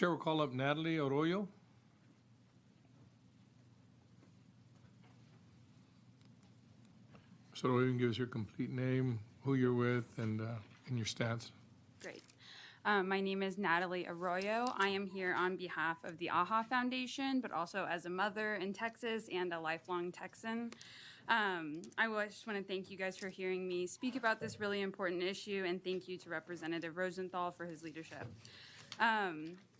Chair will call up Natalie Arroyo. So Arroyo, you can give us your complete name, who you're with, and your stance. Great. My name is Natalie Arroyo. I am here on behalf of the AHA Foundation, but also as a mother in Texas and a lifelong Texan. I just want to thank you guys for hearing me speak about this really important issue, and thank you to Representative Rosenthal for his leadership.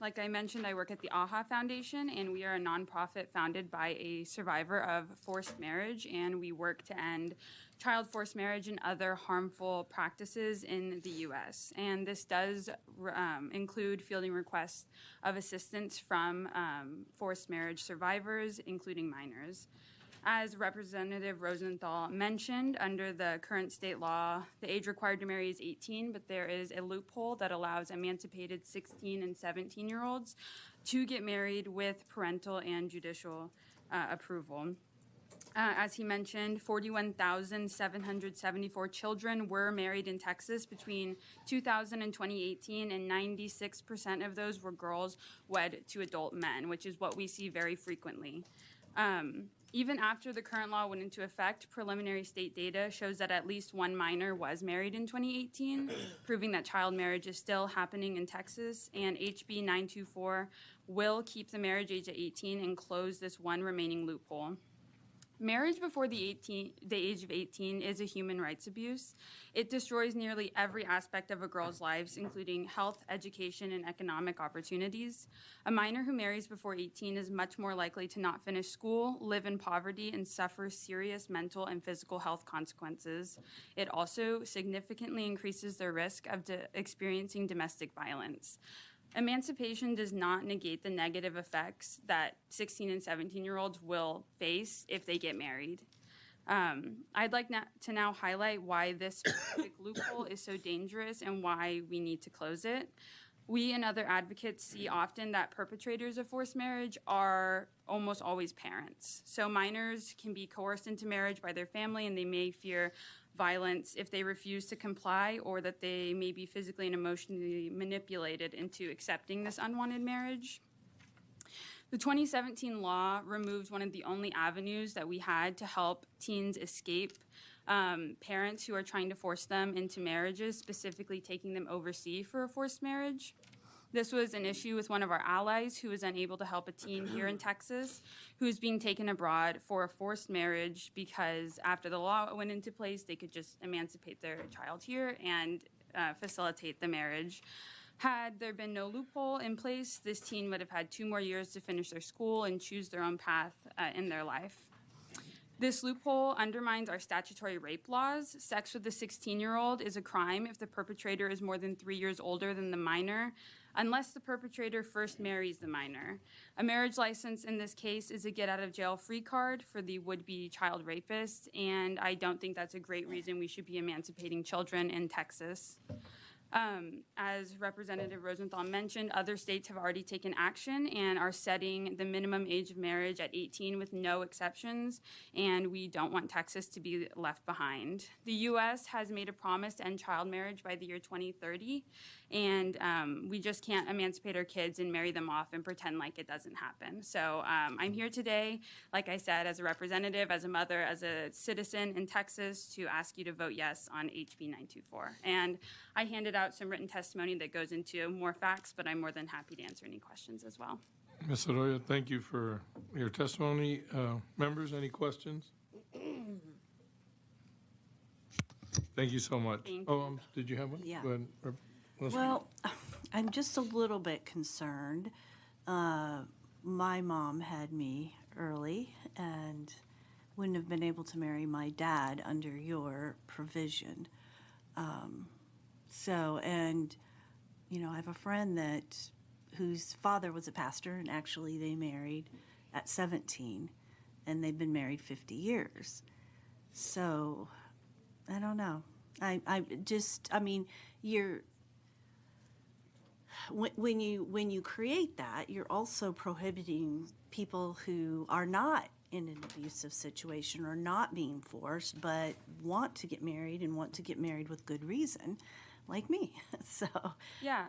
Like I mentioned, I work at the AHA Foundation, and we are a nonprofit founded by a survivor of forced marriage, and we work to end child forced marriage and other harmful practices in the U.S. And this does include fielding requests of assistance from forced marriage survivors, including minors. As Representative Rosenthal mentioned, under the current state law, the age required to marry is 18, but there is a loophole that allows emancipated 16 and 17-year-olds to get married with parental and judicial approval. As he mentioned, 41,774 children were married in Texas between 2000 and 2018, and 96% of those were girls wed to adult men, which is what we see very frequently. Even after the current law went into effect, preliminary state data shows that at least one minor was married in 2018, proving that child marriage is still happening in Texas, and HB924 will keep the marriage age at 18 and close this one remaining loophole. Marriage before the age of 18 is a human rights abuse. It destroys nearly every aspect of a girl's lives, including health, education, and economic opportunities. A minor who marries before 18 is much more likely to not finish school, live in poverty, and suffer serious mental and physical health consequences. It also significantly increases their risk of experiencing domestic violence. Emancipation does not negate the negative effects that 16 and 17-year-olds will face if they get married. I'd like to now highlight why this specific loophole is so dangerous and why we need to close it. We and other advocates see often that perpetrators of forced marriage are almost always parents. So minors can be coerced into marriage by their family, and they may fear violence if they refuse to comply, or that they may be physically and emotionally manipulated into accepting this unwanted marriage. The 2017 law removed one of the only avenues that we had to help teens escape parents who are trying to force them into marriages, specifically taking them overseas for a forced marriage. This was an issue with one of our allies who was unable to help a teen here in Texas who is being taken abroad for a forced marriage because after the law went into place, they could just emancipate their child here and facilitate the marriage. Had there been no loophole in place, this teen would have had 2 more years to finish their school and choose their own path in their life. This loophole undermines our statutory rape laws. Sex with a 16-year-old is a crime if the perpetrator is more than 3 years older than the minor, unless the perpetrator first marries the minor. A marriage license in this case is a get-out-of-jail-free card for the would-be child rapist, and I don't think that's a great reason we should be emancipating children in Texas. As Representative Rosenthal mentioned, other states have already taken action and are setting the minimum age of marriage at 18 with no exceptions, and we don't want Texas to be left behind. The U.S. has made a promise to end child marriage by the year 2030, and we just can't emancipate our kids and marry them off and pretend like it doesn't happen. So I'm here today, like I said, as a representative, as a mother, as a citizen in Texas, to ask you to vote yes on HB 924. And I handed out some written testimony that goes into more facts, but I'm more than happy to answer any questions as well. Ms. Arroyo, thank you for your testimony. Members, any questions? Thank you so much. Thank you. Did you have one? Yeah. Go ahead. Well, I'm just a little bit concerned. My mom had me early and wouldn't have been able to marry my dad under your provision. I have a friend whose father was a pastor, and actually they married at 17, and they've been married 50 years. So, I don't know. When you create that, you're also prohibiting people who are not in an abusive situation or not being forced, but want to get married and want to get married with good reason, like me. So Yeah,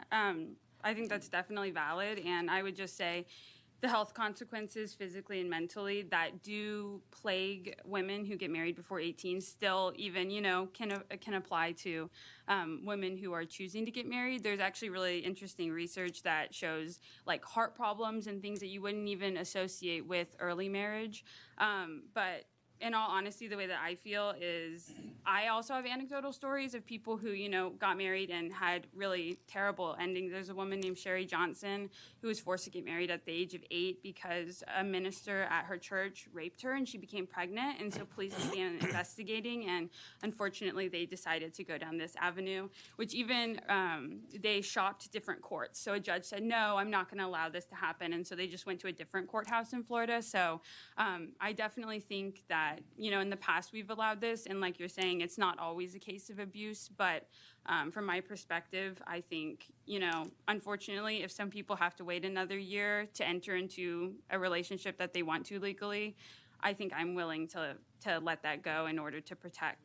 I think that's definitely valid, and I would just say the health consequences physically and mentally that do plague women who get married before 18 still even, can apply to women who are choosing to get married. There's actually really interesting research that shows like heart problems and things that you wouldn't even associate with early marriage. But in all honesty, the way that I feel is I also have anecdotal stories of people who, got married and had really terrible endings. There's a woman named Sherry Johnson who was forced to get married at the age of 8 because a minister at her church raped her and she became pregnant. And so police began investigating, and unfortunately they decided to go down this avenue, which even they shopped different courts. So a judge said, no, I'm not going to allow this to happen. And so they just went to a different courthouse in Florida. So I definitely think that, in the past we've allowed this, and like you're saying, it's not always a case of abuse, but from my perspective, I think, unfortunately, if some people have to wait another year to enter into a relationship that they want to legally, I think I'm willing to let that go in order to protect,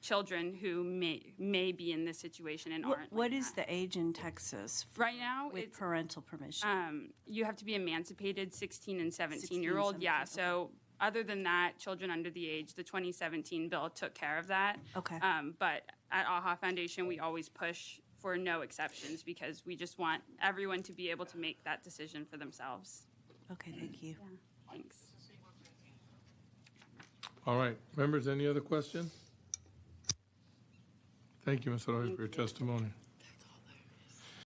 children who may be in this situation and aren't. What is the age in Texas Right now, with it's parental permission? you have to be emancipated 16 and 16 and 17-year-old. Yeah, 17, so other than that, children under the age, the 2017 bill took care of that. Okay. But at AHA Foundation, we always push for no exceptions because we just want everyone to be able to make that decision for themselves. Okay, thank you. Thanks. All right, members, any other questions? Thank you, Ms. Arroyo, for your testimony.